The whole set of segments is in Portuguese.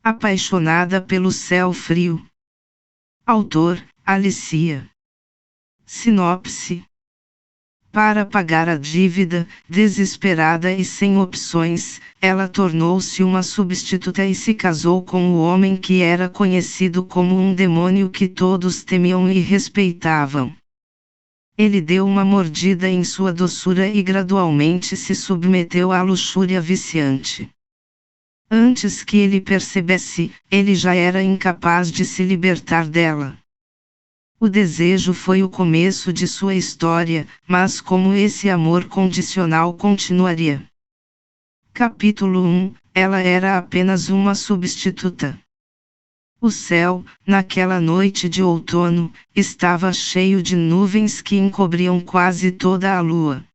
Apaixonada pelo céu frio. Autor, Alicia. Sinopse. Para pagar a dívida, desesperada e sem opções, ela tornou-se uma substituta e se casou com o homem que era conhecido como um demônio que todos temiam e respeitavam. Ele deu uma mordida em sua doçura e gradualmente se submeteu à luxúria viciante. Antes que ele percebesse, ele já era incapaz de se libertar dela. O desejo foi o começo de sua história, mas como esse amor condicional continuaria? Capítulo 1. Ela era apenas uma substituta. O céu, naquela noite de outono, estava cheio de nuvens que encobriam quase toda a lua.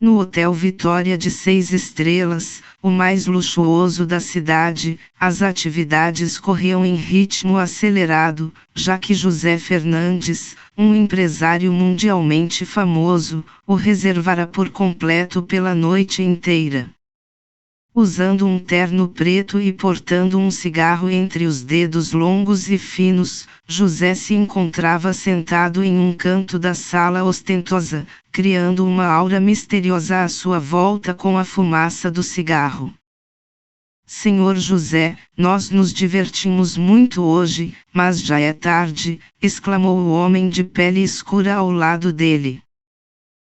No Hotel Vitória de 6 estrelas, o mais luxuoso da cidade, as atividades corriam em ritmo acelerado, já que José Fernandes, um empresário mundialmente famoso, o reservara por completo pela noite inteira. Usando um terno preto e portando um cigarro entre os dedos longos e finos, José se encontrava sentado em um canto da sala ostentosa, criando uma aura misteriosa à sua volta com a fumaça do cigarro. Senhor José, nós nos divertimos muito hoje, mas já é tarde, exclamou o homem de pele escura ao lado dele.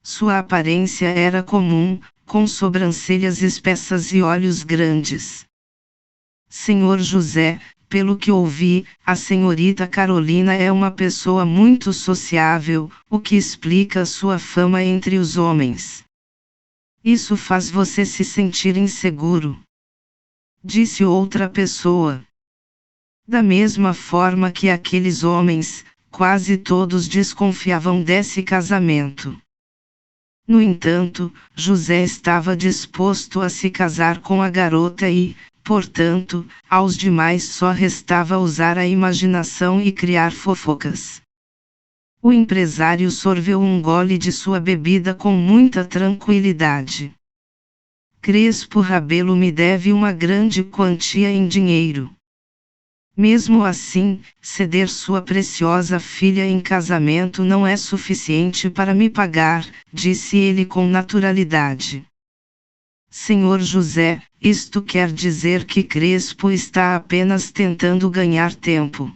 Sua aparência era comum, com sobrancelhas espessas e olhos grandes. Senhor José, pelo que ouvi, a senhorita Carolina é uma pessoa muito sociável, o que explica sua fama entre os homens. Isso faz você se sentir inseguro, disse outra pessoa. Da mesma forma que aqueles homens, quase todos desconfiavam desse casamento. No entanto, José estava disposto a se casar com a garota e, portanto, aos demais só restava usar a imaginação e criar fofocas. O empresário sorveu um gole de sua bebida com muita tranquilidade. Crespo Rabelo me deve uma grande quantia em dinheiro. Mesmo assim, ceder sua preciosa filha em casamento não é suficiente para me pagar, disse ele com naturalidade. Senhor José, isto quer dizer que Crespo está apenas tentando ganhar tempo.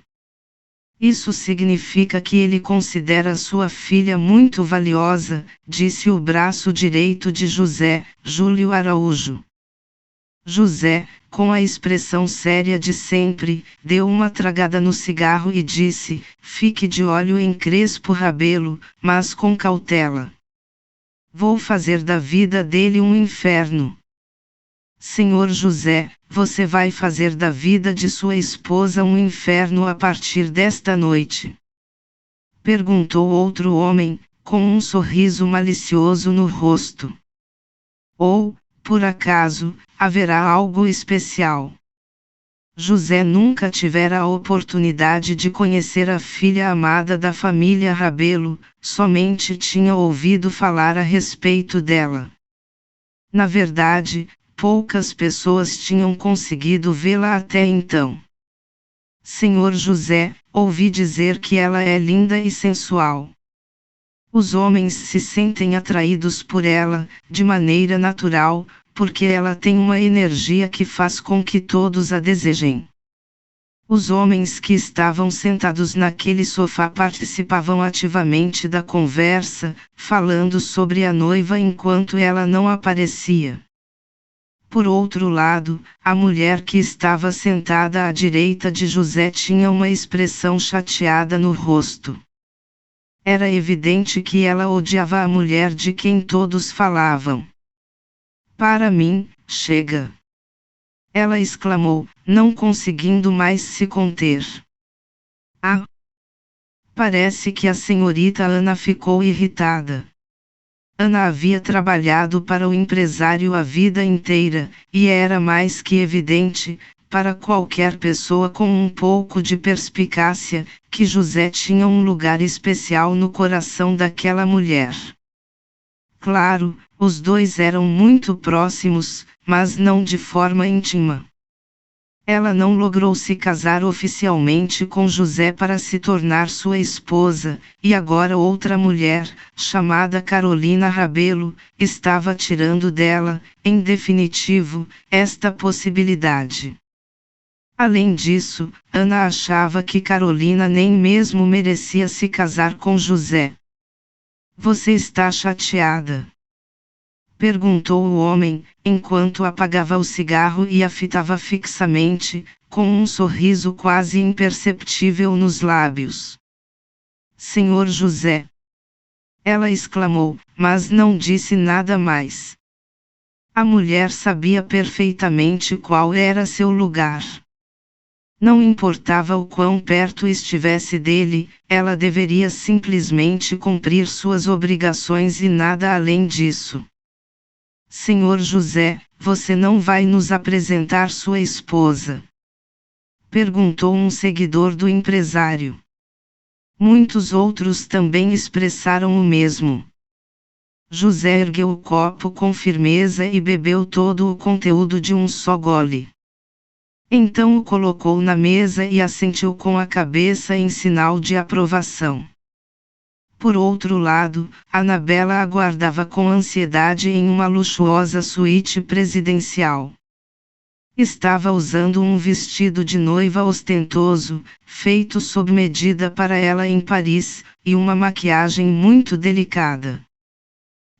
Isso significa que ele considera sua filha muito valiosa, disse o braço direito de José, Júlio Araújo. José, com a expressão séria de sempre, deu uma tragada no cigarro e disse: fique de olho em Crespo Rabelo, mas com cautela. Vou fazer da vida dele um inferno. Senhor José, você vai fazer da vida de sua esposa um inferno a partir desta noite? Perguntou outro homem, com um sorriso malicioso no rosto. Ou, por acaso, haverá algo especial? José nunca tivera a oportunidade de conhecer a filha amada da família Rabelo, somente tinha ouvido falar a respeito dela. Na verdade, poucas pessoas tinham conseguido vê-la até então. Senhor José, ouvi dizer que ela é linda e sensual. Os homens se sentem atraídos por ela, de maneira natural, porque ela tem uma energia que faz com que todos a desejem. Os homens que estavam sentados naquele sofá participavam ativamente da conversa, falando sobre a noiva enquanto ela não aparecia. Por outro lado, a mulher que estava sentada à direita de José tinha uma expressão chateada no rosto. Era evidente que ela odiava a mulher de quem todos falavam. Para mim, chega! Ela exclamou, não conseguindo mais se conter. Ah! Parece que a senhorita Ana ficou irritada. Ana havia trabalhado para o empresário a vida inteira, e era mais que evidente, para qualquer pessoa com um pouco de perspicácia, que José tinha um lugar especial no coração daquela mulher. Claro, os dois eram muito próximos, mas não de forma íntima. Ela não logrou se casar oficialmente com José para se tornar sua esposa, e agora outra mulher, chamada Carolina Rabelo, estava tirando dela, em definitivo, esta possibilidade. Além disso, Ana achava que Carolina nem mesmo merecia se casar com José. Você está chateada? Perguntou o homem, enquanto apagava o cigarro e a fitava fixamente, com um sorriso quase imperceptível nos lábios. Senhor José! Ela exclamou, mas não disse nada mais. A mulher sabia perfeitamente qual era seu lugar. Não importava o quão perto estivesse dele, ela deveria simplesmente cumprir suas obrigações e nada além disso. Senhor José, você não vai nos apresentar sua esposa? Perguntou um seguidor do empresário. Muitos outros também expressaram o mesmo. José ergueu o copo com firmeza e bebeu todo o conteúdo de um só gole. Então o colocou na mesa e assentiu com a cabeça em sinal de aprovação. Por outro lado, Anabela aguardava com ansiedade em uma luxuosa suíte presidencial. Estava usando um vestido de noiva ostentoso, feito sob medida para ela em Paris, e uma maquiagem muito delicada.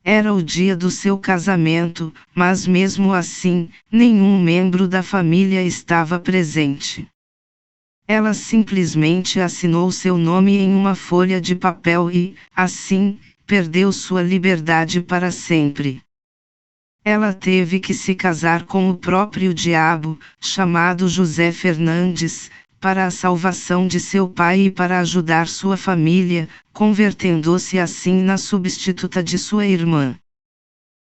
Era o dia do seu casamento, mas mesmo assim, nenhum membro da família estava presente. Ela simplesmente assinou seu nome em uma folha de papel e, assim, perdeu sua liberdade para sempre. Ela teve que se casar com o próprio diabo, chamado José Fernandes, para a salvação de seu pai e para ajudar sua família, convertendo-se assim na substituta de sua irmã.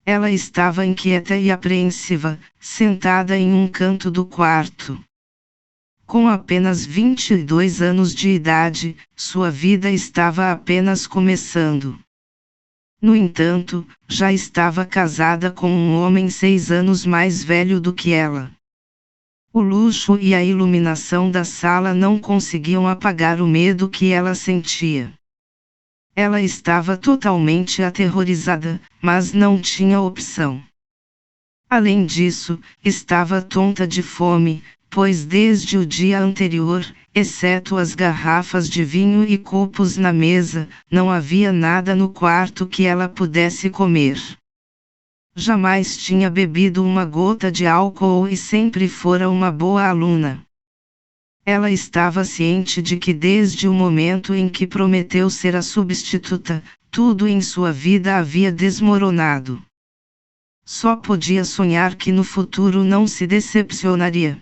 Ela estava inquieta e apreensiva, sentada em um canto do quarto. Com apenas 22 anos de idade, sua vida estava apenas começando. No entanto, já estava casada com um homem 6 anos mais velho do que ela. O luxo e a iluminação da sala não conseguiam apagar o medo que ela sentia. Ela estava totalmente aterrorizada, mas não tinha opção. Além disso, estava tonta de fome, pois desde o dia anterior, exceto as garrafas de vinho e copos na mesa, não havia nada no quarto que ela pudesse comer. Jamais tinha bebido uma gota de álcool e sempre fora uma boa aluna. Ela estava ciente de que desde o momento em que prometeu ser a substituta, tudo em sua vida havia desmoronado. Só podia sonhar que no futuro não se decepcionaria.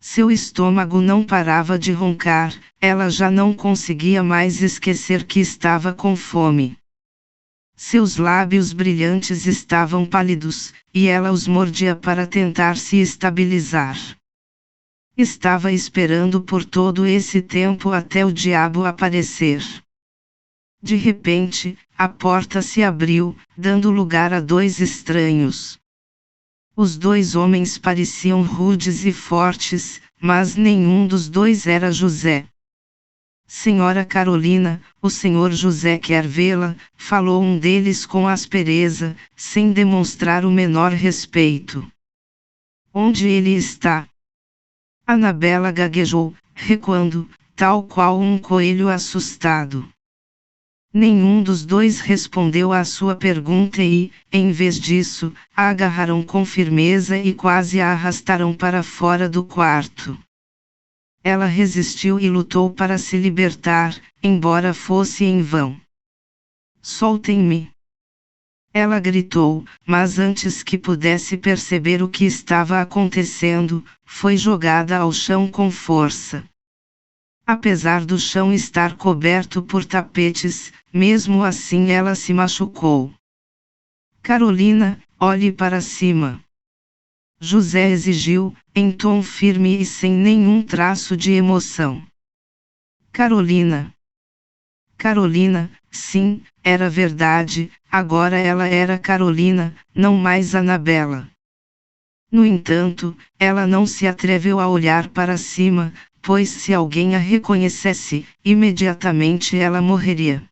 Seu estômago não parava de roncar, ela já não conseguia mais esquecer que estava com fome. Seus lábios brilhantes estavam pálidos, e ela os mordia para tentar se estabilizar. Estava esperando por todo esse tempo até o diabo aparecer. De repente, a porta se abriu, dando lugar a 2 estranhos. Os 2 homens pareciam rudes e fortes, mas nenhum dos 2 era José. Senhora Carolina, o senhor José quer vê-la, falou um deles com aspereza, sem demonstrar o menor respeito. Onde ele está? Anabela gaguejou, recuando, tal qual um coelho assustado. Nenhum dos 2 respondeu à sua pergunta e, em vez disso, a agarraram com firmeza e quase a arrastaram para fora do quarto. Ela resistiu e lutou para se libertar, embora fosse em vão. Soltem-me! Ela gritou, mas antes que pudesse perceber o que estava acontecendo, foi jogada ao chão com força. Apesar do chão estar coberto por tapetes, mesmo assim ela se machucou. Carolina, olhe para cima. José exigiu, em tom firme e sem nenhum traço de emoção. Carolina. Carolina, sim, era verdade, agora ela era Carolina, não mais Anabela. No entanto, ela não se atreveu a olhar para cima, pois se alguém a reconhecesse, imediatamente ela morreria.